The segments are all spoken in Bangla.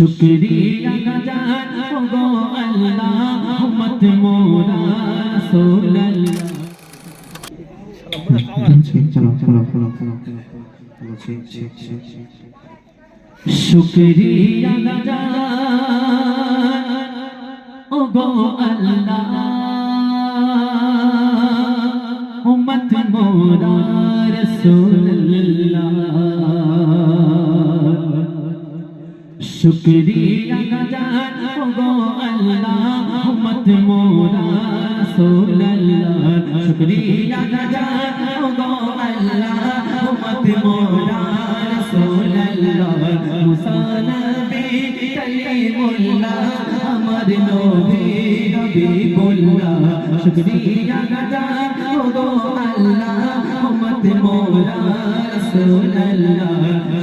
शुक्रिया जान गो अल्लाह उम्मत मोरा रसूल अल्लाह। शुक्रिया जान गो अल्लाह उम्मत मोरा रसूल अल्लाह। शुक्रिया जान गो अल्लाह उम्मत मोरा रसूल अल्लाह। शुक्रिया जान गो अल्लाह उम्मत मोरा रसूल अल्लाह। मूसा नबी कलीमुल्लाह अमर नबी हबीबुल्लाह। शुक्रिया जान गो अल्लाह उम्मत मोरा रसूल अल्लाह।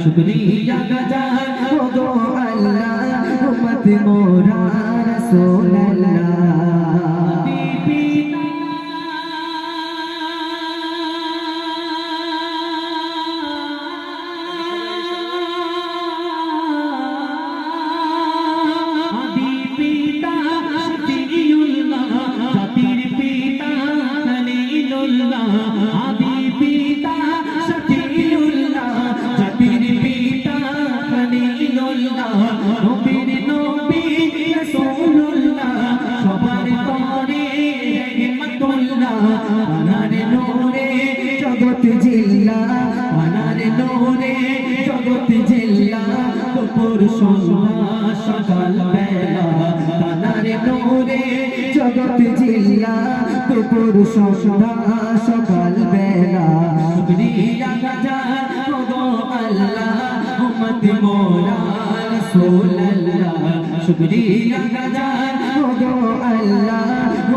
शुक्रिया जान गो अल्लाह उम्मत मोरा रसूल अल्लाह। जगत जिल्ला अनारे नूरे जगत जिल्ला दुपुर सन्ধ্যা सकाल बेला। अनारे नूरे जगत जिल्ला दुपुर सन्ধ্যা सकाल बेला। शुक्रिया जान गो अल्लाह उम्मत मोरा रसूल अल्लाह। शुक्रिया जान गो अल्लाह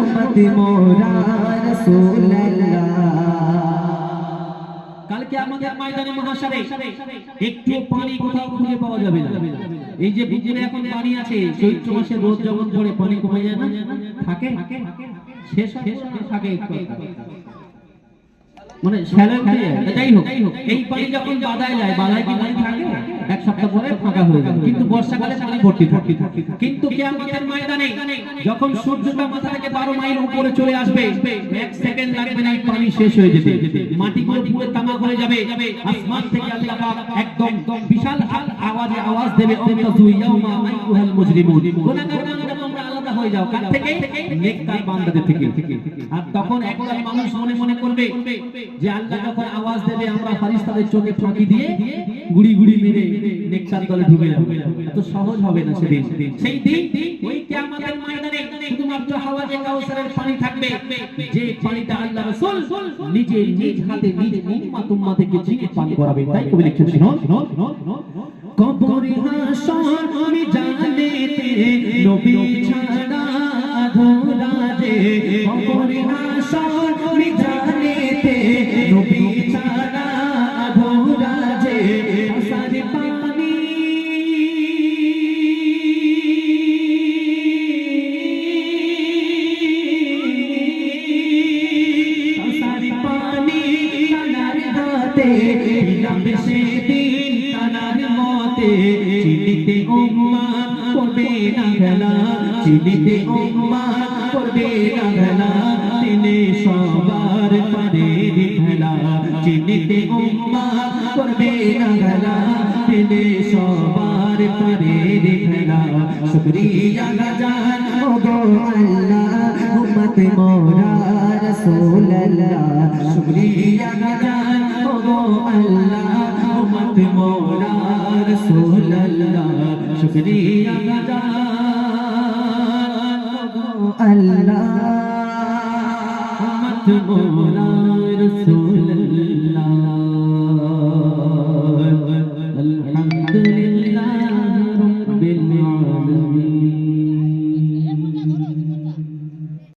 उम्मत मोरा रसूल अल्लाह। কালকে আমাদের ময়দানে মহাশারে একটু পানি কোথাও খুঁজে পাওয়া যাবে না। এই যে পুকুরে এখন পানি আছে, চৈত্র মাসে রোদ যখন পড়ে পানি কমে যায় না, থাকে শেষ থাকে একটু মানে শ্যালো হয়ে যায়। যাই হোক, এই পানি যখন বাদায় যায়, বাদায় কি পানি থাকে এক সপ্তাহ পরে ফাঁকা হয়ে যায়, কিন্তু বর্ষাকালে পানি ভর্তি থাকে। কিন্তু কিয়ামতের ময়দানে যখন সূর্যটা মাথা থেকে 12 মাইল উপরে চলে আসবে, এক সেকেন্ড লাগবে না পানি শেষ হয়ে যেতে। মাটিগুলো পুরো তামা হয়ে যাবে। আসমান থেকে আল্লাহ পাক একদম বিশাল আওয়াজে আওয়াজ দেবে, অন্তযু ইয়াউমা আইয়ুহাল মুজরিমুন, গুনাহগাররা তোমরা আলাদা হয়ে যাও। কার থেকে? নেককার বান্দাদের থেকে। আর তখন একদল মানুষ মনে মনে করবে যে আল্লাহ যখন আওয়াজ দেবে আমরা ফারিস্তাদের চোখে ফাঁকি দিয়ে গুড়ি গুড়ি মেরে নেককার দলে ঢুকে যাব। এত সহজ হবে না সেদিন। সেই দিন ওই কিয়ামতের ময়দানে শুধুমাত্র হাওয়াজে কাউসারের পানি থাকবে, যে পানিটা আল্লাহ রাসূল নিজে নিজ হাতে নিজ উম্মতকে জিকে পান করাবেন। তাই কবি লিখছেন, শুনুন। কবর হাসর মিজানে তেরে নবী ছাড়া আধুরা যে। কবর হাসর মিজানে তেরে নবী ছাড়া আধুরা যে। আসারে পানি আসারে পানি কানার হাতে যাবে সেদিন কানার মতে। চিনিতে উম্মাহ করবে না গলা, চিনিতে উম্মাহ করবে না গলা, দিনে সবার পারের ভেলা। চিনিতে উম্মাহ করবে না গলা, দিনে সবার পারের ভেলা। শুকরিয়া জান গো আল্লাহ উম্মত মোরা রসূল আল্লাহ। শুকরিয়া জান গো আল্লাহ উম্মত মোরা রসূল আল্লাহ। শুকরিয়া জান গো আল্লাহ উম্মত মোরা